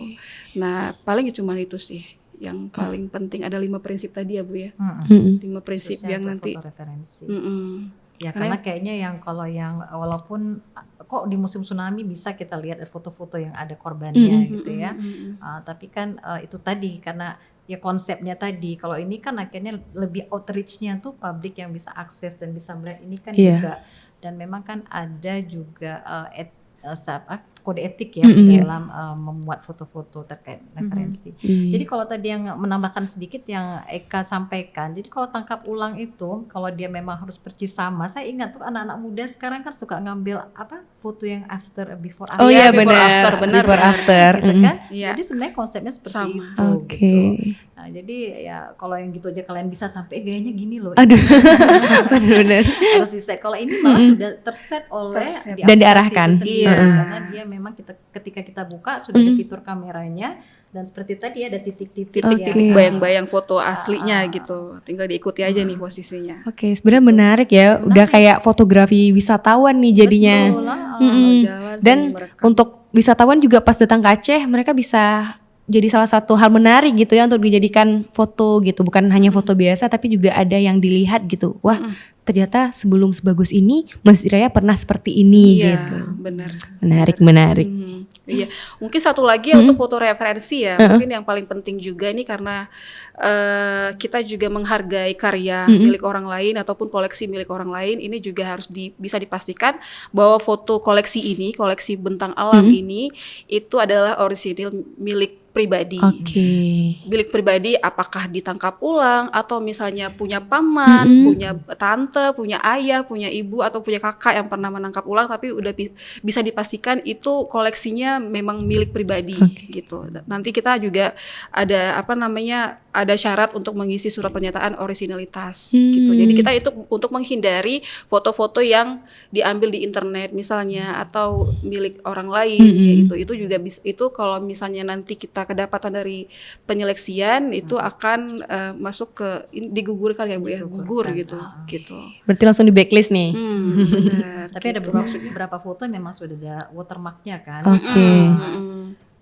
Nah, paling cuma itu sih yang paling penting. Ada 5 prinsip tadi ya Bu ya. 5 prinsip yang nanti
foto referensi. Ya karena kayaknya walaupun kok di musim tsunami bisa kita lihat foto-foto yang ada korbannya gitu ya. Tapi kan itu tadi karena ya konsepnya tadi, kalau ini kan akhirnya lebih outreach-nya tuh publik yang bisa akses dan bisa melihat ini kan juga. Dan memang kan ada juga kode etik ya dalam membuat foto-foto terkait referensi. Jadi kalau tadi yang menambahkan sedikit yang Eka sampaikan, jadi kalau tangkap ulang itu kalau dia memang harus percis sama, saya ingat tuh anak-anak muda sekarang kan suka ngambil foto yang before after.
Before after
gitu kan. Jadi sebenarnya konsepnya seperti itu gitu. Nah, jadi ya kalau yang gitu aja kalian bisa sampai gayanya gini loh.
Aduh, benar-benar.
Harus di set. Kalau ini malah sudah terset oleh di
Dan
aplikasi
diarahkan.
itu sendiri.
Iya.
Karena dia memang ketika kita buka sudah ada fitur kameranya, dan seperti tadi ada titik-titik
titik-titik
Oke.
bayang-bayang foto aslinya gitu. Tinggal diikuti aja nih posisinya.
Oke, sebenarnya menarik ya. Udah kayak fotografi wisatawan nih jadinya.
Betul lah.
Mm-mm.
Jalan
Dan
sambil merekam.
untuk wisatawan juga pas datang ke Aceh, mereka bisa jadi salah satu hal menarik gitu ya untuk dijadikan foto gitu. Bukan hanya foto biasa, tapi juga ada yang dilihat gitu. Wah, ternyata sebelum sebagus ini Masjid Raya pernah seperti ini
Iya,
gitu.
benar.
Menarik.
Iya, mungkin satu lagi ya untuk foto referensi ya. Mungkin yang paling penting juga ini karena kita juga menghargai karya milik orang lain ataupun koleksi milik orang lain. Ini juga harus bisa dipastikan bahwa foto koleksi ini, koleksi bentang alam ini itu adalah orisinil milik pribadi.
Oke.
Milik pribadi, apakah ditangkap ulang atau misalnya punya paman, punya tante, punya ayah, punya ibu atau punya kakak yang pernah menangkap ulang, tapi udah bisa dipastikan itu koleksinya memang milik pribadi gitu. Nanti kita juga ada ada syarat untuk mengisi surat pernyataan orisinalitas gitu. Jadi kita itu untuk menghindari foto-foto yang diambil di internet misalnya atau milik orang lain ya itu juga itu kalau misalnya nanti kita kedapatan dari penyeleksian itu akan masuk ke digugurkan ya Bu ya, gugur gitu.
Berarti langsung di backlist nih.
Benar.
Tapi ada beberapa foto yang memang sudah ada watermarknya kan.
Oke.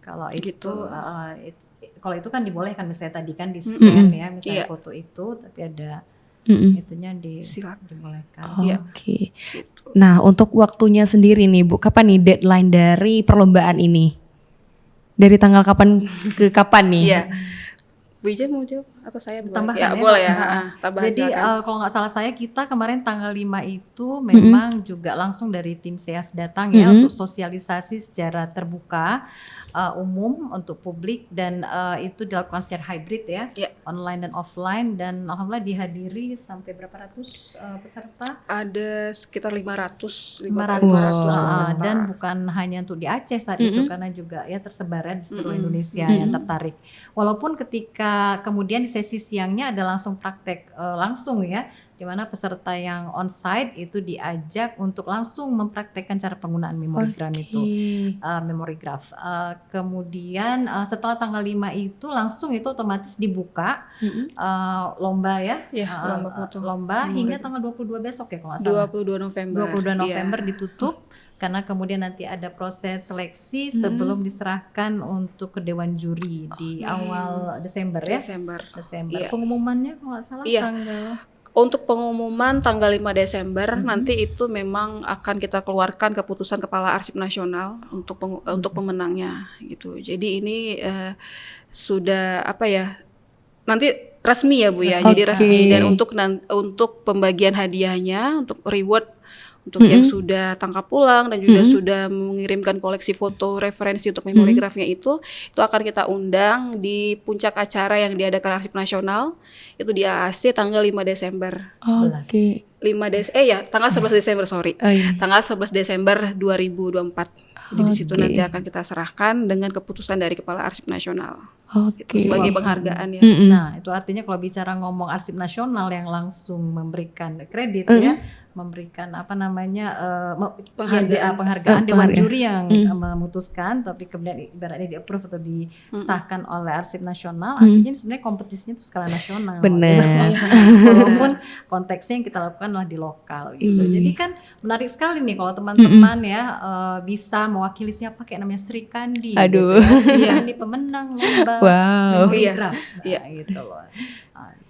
Kalau itu,
Gitu.
kalau itu kan dibolehkan misalnya tadi kan di scan ya, misalnya
Iya.
foto itu, tapi ada itunya
Silakan.
dibolehkan.
Oke. Nah, untuk waktunya sendiri nih Bu, kapan nih deadline dari perlombaan ini? Dari tanggal kapan ke kapan nih?
Iya. Bu Ija mau jawab atau saya boleh?
Tambahan
Ya,
ya,
boleh ya.
tambahan.
Tambahan
Jadi
silakan.
kalau nggak salah saya kita kemarin tanggal 5 itu memang juga langsung dari tim SEAS datang ya untuk sosialisasi secara terbuka umum untuk publik, dan itu dilakukan secara hybrid ya,
Ya.
online dan offline, dan alhamdulillah dihadiri sampai berapa ratus peserta?
Ada sekitar 500
500 dan bukan hanya untuk di Aceh saat itu karena juga ya tersebar ya di seluruh Indonesia yang tertarik. Walaupun ketika kemudian di sesi siangnya ada langsung praktek langsung ya, di mana peserta yang onsite itu diajak untuk langsung mempraktekkan cara penggunaan memorigram itu, memorigraf. Kemudian setelah tanggal 5 itu langsung itu otomatis dibuka lomba ya,
lomba foto.
lomba hingga tanggal 22 besok ya kalau nggak salah.
22 November.
22 November ditutup karena kemudian nanti ada proses seleksi sebelum diserahkan untuk ke Dewan Juri di awal Desember ya.
Desember.
Iya. Pengumumannya kalau nggak salah tanggal.
Untuk pengumuman tanggal 5 Desember nanti itu memang akan kita keluarkan keputusan Kepala Arsip Nasional untuk pemenangnya gitu. Jadi ini sudah nanti resmi ya Bu ya. Jadi resmi, dan untuk pembagian hadiahnya, untuk reward untuk yang sudah tangkap pulang dan juga sudah mengirimkan koleksi foto referensi untuk memorigrafnya itu akan kita undang di puncak acara yang diadakan Arsip Nasional itu di AAC tanggal 5 Desember.
Oke.
Tanggal 11 Desember Tanggal 11 Desember 2024. Jadi di situ nanti akan kita serahkan dengan keputusan dari Kepala Arsip Nasional. Itu sebagai penghargaan ya.
Nah, itu artinya kalau bicara ngomong Arsip Nasional yang langsung memberikan kredit ya, memberikan penghargaan Dewan Juri yang memutuskan, tapi kemudian ibaratnya di-approve atau disahkan oleh Arsip Nasional, artinya sebenarnya kompetisinya itu skala nasional.
Benar.
Walaupun konteksnya yang kita lakukan adalah di lokal gitu. Jadi kan menarik sekali nih kalau teman-teman ya bisa mewakili siapa, kayak namanya Sri Kandi.
Aduh.
Gitu ya. Sri Kandi pemenang lomba memorigraf. Gitu loh.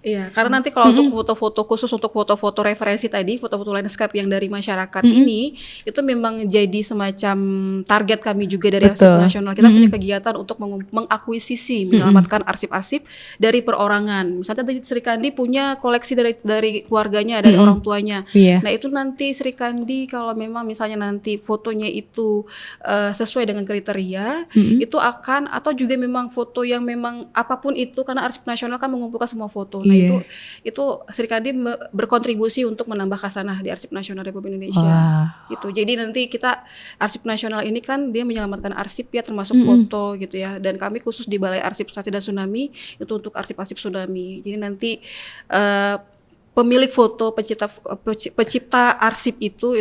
Iya, karena nanti kalau untuk foto-foto khusus untuk foto-foto referensi tadi, foto-foto landscape yang dari masyarakat ini, itu memang jadi semacam target kami juga dari Arsip Nasional. Kita punya kegiatan untuk mengakuisisi, menyelamatkan arsip-arsip dari perorangan. Misalnya tadi Sri Kandi punya koleksi dari keluarganya, dari orang tuanya. Nah itu nanti Sri Kandi kalau memang misalnya nanti fotonya itu sesuai dengan kriteria, itu akan, atau juga memang foto yang memang apapun itu, karena Arsip Nasional kan mengumpulkan semua foto.
Iya.
itu Sri Kandi berkontribusi untuk menambah khasanah di Arsip Nasional Republik Indonesia.
Wah.
Gitu. Jadi nanti kita Arsip Nasional ini kan dia menyelamatkan arsip ya, termasuk foto gitu ya. Dan kami khusus di Balai Arsip Prestasi dan Tsunami itu untuk arsip-arsip tsunami. Jadi nanti pemilik foto, pencipta arsip itu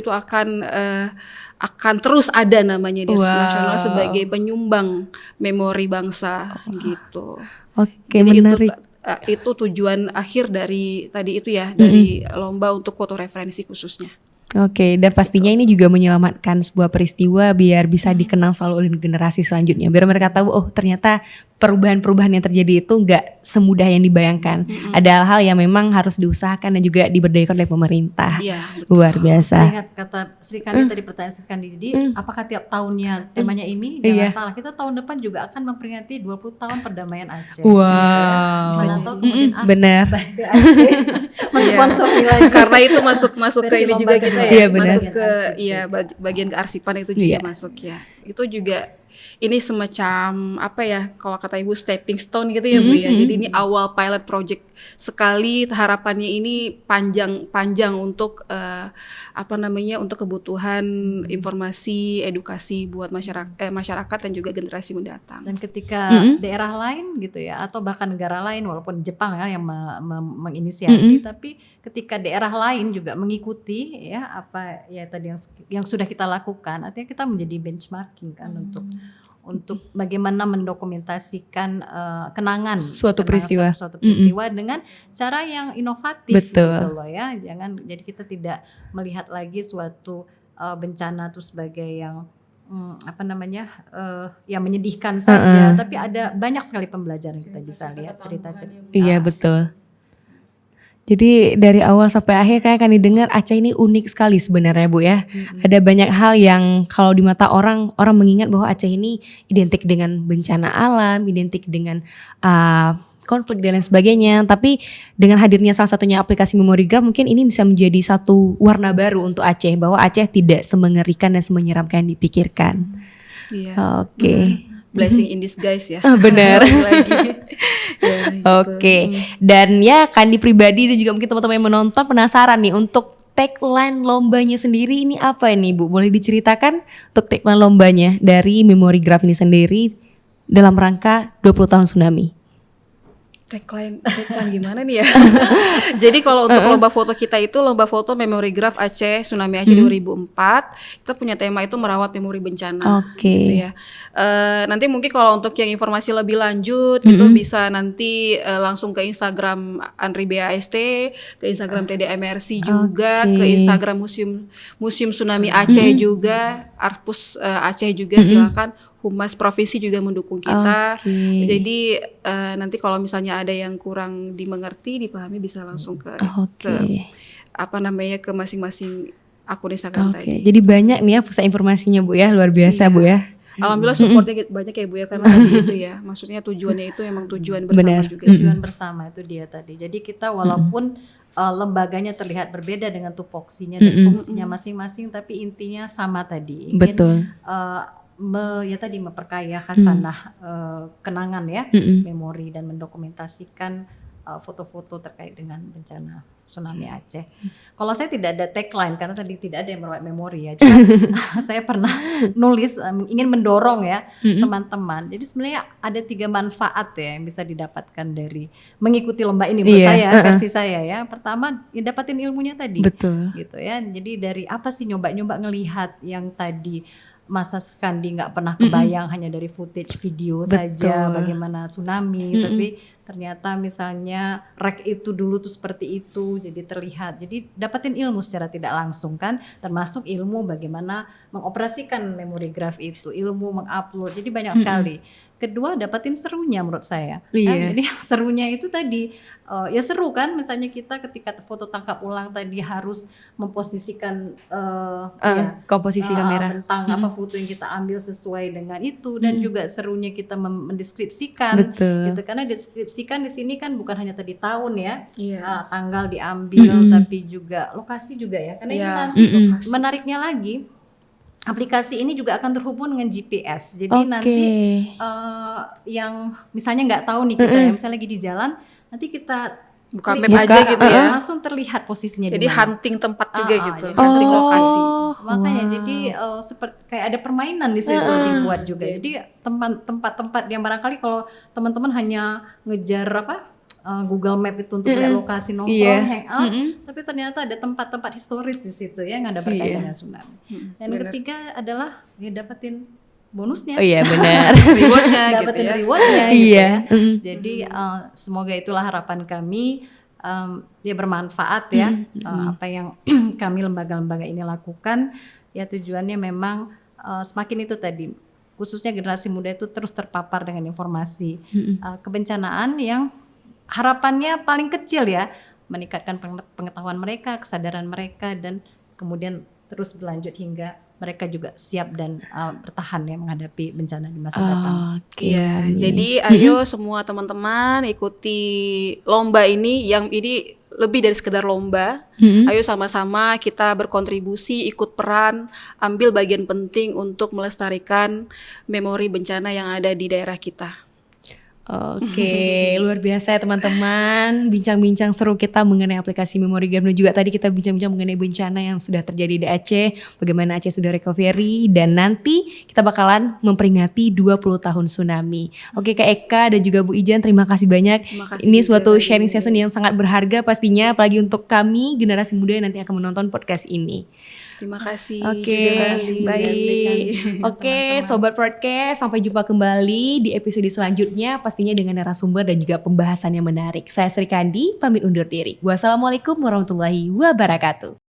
akan terus ada namanya di Arsip Nasional sebagai penyumbang memori bangsa gitu.
Oke,
Jadi
menarik.
itu tujuan akhir dari tadi itu ya, dari lomba untuk foto referensi khususnya.
Oke, dan pastinya ini juga menyelamatkan sebuah peristiwa biar bisa dikenang selalu oleh generasi selanjutnya. Biar mereka tahu, oh ternyata perubahan-perubahan yang terjadi itu nggak semudah yang dibayangkan. Ada hal-hal yang memang harus diusahakan dan juga diberdayakan oleh pemerintah.
Iya, betul.
Luar
Saya
biasa.
ingat kata Sri Kandi tadi, pertanyaan Sri Kandi. Jadi apakah tiap tahunnya temanya ini? Jangan salah, kita tahun depan juga akan memperingati 20 tahun perdamaian Aceh.
Wow.
Mana tahu kemudian
Benar.
Aceh mensponsori lagi.
Karena itu masuk ke
Versi
ini
lomba
juga kita
kedua.
ya,
Iya, benar.
masuk ke
Bagian arsip
bagian kearsipan itu juga
Iya.
masuk ya. Itu juga ini semacam apa ya, kalau kata Ibu stepping stone gitu ya Bu ya. Jadi ini awal pilot project sekali, harapannya ini panjang untuk untuk kebutuhan informasi, edukasi buat masyarakat dan juga generasi mendatang.
Dan ketika daerah lain gitu ya, atau bahkan negara lain, walaupun Jepang ya yang menginisiasi, tapi ketika daerah lain juga mengikuti ya apa ya tadi yang sudah kita lakukan, artinya kita menjadi benchmarking kan untuk bagaimana mendokumentasikan kenangan
Suatu peristiwa.
suatu peristiwa dengan cara yang inovatif.
Betul.
Gitu loh ya. Jadi kita tidak melihat lagi suatu bencana itu sebagai yang yang menyedihkan saja, tapi ada banyak sekali pembelajaran kita bisa lihat cerita-cerita.
Iya, betul. Jadi dari awal sampai akhir kayak kan didengar Aceh ini unik sekali sebenarnya Bu ya. Ada banyak hal yang kalau di mata orang mengingat bahwa Aceh ini identik dengan bencana alam, identik dengan konflik dan lain sebagainya. Tapi dengan hadirnya salah satunya aplikasi Memorigraph, mungkin ini bisa menjadi satu warna baru untuk Aceh, bahwa Aceh tidak semengerikan dan semenyeramkan yang dipikirkan.
Iya.
Oke.
Blessing in disguise ya.
Benar.
Lagi. Ya, gitu.
Oke. Dan ya Kandi pribadi dan juga mungkin teman-teman yang menonton penasaran nih untuk tagline lombanya sendiri ini apa ini Bu? Boleh diceritakan untuk tagline lombanya dari Memorigraph ini sendiri dalam rangka 20 tahun tsunami?
Tagline gimana nih ya? Jadi kalau untuk lomba foto kita itu lomba foto Memorigraph Aceh Tsunami Aceh 2004, kita punya tema itu merawat memori bencana.
Oke.
Gitu ya. Nanti mungkin kalau untuk yang informasi lebih lanjut itu bisa nanti langsung ke Instagram Andri BAST, ke Instagram TDMRC juga, ke Instagram Museum Tsunami Aceh juga, Arpus Aceh juga, silakan. Humas provinsi juga mendukung kita. Jadi nanti kalau misalnya ada yang kurang dimengerti, dipahami bisa langsung ke ke masing-masing akun Instagram tadi.
Jadi banyak nih ya pusat informasinya Bu ya, luar biasa Bu ya.
Alhamdulillah supportnya banyak ya Bu ya, karena tadi itu ya, maksudnya tujuannya itu memang tujuan bersama juga.
Tujuan bersama itu dia tadi. Jadi kita walaupun lembaganya terlihat berbeda dengan tupoksinya dan fungsinya masing-masing, tapi intinya sama tadi. Ingin memperkaya khasanah kenangan ya, memori dan mendokumentasikan foto-foto terkait dengan bencana tsunami Aceh. Kalau saya tidak ada tagline karena tadi tidak ada yang merawat memori ya. Cuma saya pernah nulis ingin mendorong ya teman-teman. Jadi sebenarnya ada 3 manfaat ya yang bisa didapatkan dari mengikuti lomba ini menurut saya, versi saya ya. Pertama, ya dapatin ilmunya tadi.
Betul.
Gitu ya. Jadi dari apa sih nyoba-nyoba ngelihat yang tadi masa Kandi nggak pernah kebayang hanya dari footage video saja bagaimana tsunami, tapi ternyata misalnya rek itu dulu tuh seperti itu, jadi terlihat. Jadi dapatin ilmu secara tidak langsung kan, termasuk ilmu bagaimana mengoperasikan Memorigraph itu, ilmu mengupload, jadi banyak sekali. Kedua, dapatin serunya menurut saya. Kan? Jadi serunya itu tadi ya seru kan, misalnya kita ketika foto tangkap ulang tadi harus memposisikan
komposisi kamera
tentang apa foto yang kita ambil sesuai dengan itu, dan juga serunya kita mendeskripsikan gitu, karena deskripsikan di sini kan bukan hanya tadi tahun ya, tanggal diambil, tapi juga lokasi juga ya, karena ini nanti menariknya lagi aplikasi ini juga akan terhubung dengan GPS. Jadi nanti yang misalnya nggak tahu nih kita ya, misalnya lagi di jalan, nanti kita
Buka
Klik,
map aja gitu ya.
langsung terlihat posisinya
Jadi
di mana.
hunting tempat juga gitu.
jadi
Hunting lokasi.
Makanya
wow.
jadi seperti kayak ada permainan di situ dibuat juga. Jadi tempat-tempat yang barangkali kalau teman-teman hanya ngejar Google Map itu untuk lihat lokasi nongkrong, hangout, tapi ternyata ada tempat-tempat historis di situ yang ada berkaitan dengan tsunami. Dan ketiga adalah ya dapetin bonusnya.
Oh iya benar.
Rewardnya gitu
dapetin
ya.
rewardnya gitu
Iya.
ya. Jadi semoga itulah harapan kami ya bermanfaat ya apa yang kami lembaga-lembaga ini lakukan ya tujuannya memang semakin itu tadi khususnya generasi muda itu terus terpapar dengan informasi kebencanaan yang harapannya paling kecil ya meningkatkan pengetahuan mereka, kesadaran mereka dan kemudian terus berlanjut hingga mereka juga siap dan bertahan ya menghadapi bencana di masa datang.
Oke.
Iya, jadi ayo semua teman-teman ikuti lomba ini yang ini lebih dari sekedar lomba. Ayo sama-sama kita berkontribusi, ikut peran, ambil bagian penting untuk melestarikan memori bencana yang ada di daerah kita.
Oke, luar biasa ya teman-teman. Bincang-bincang seru kita mengenai aplikasi Memori Game dan juga tadi kita bincang-bincang mengenai bencana yang sudah terjadi di Aceh, bagaimana Aceh sudah recovery dan nanti kita bakalan memperingati 20 tahun tsunami. Oke Kak Eka dan juga Bu Ijan, terima kasih banyak.
Terima kasih
Ini
juga
suatu
lagi.
sharing session yang sangat berharga pastinya apalagi untuk kami generasi muda yang nanti akan menonton podcast ini.
Terima kasih.
Oke,
juga.
baik. Oke, Sobat Podcast, sampai jumpa kembali di episode selanjutnya pastinya dengan narasumber dan juga pembahasan yang menarik. Saya Sri Kandi, pamit undur diri. Wassalamualaikum warahmatullahi wabarakatuh.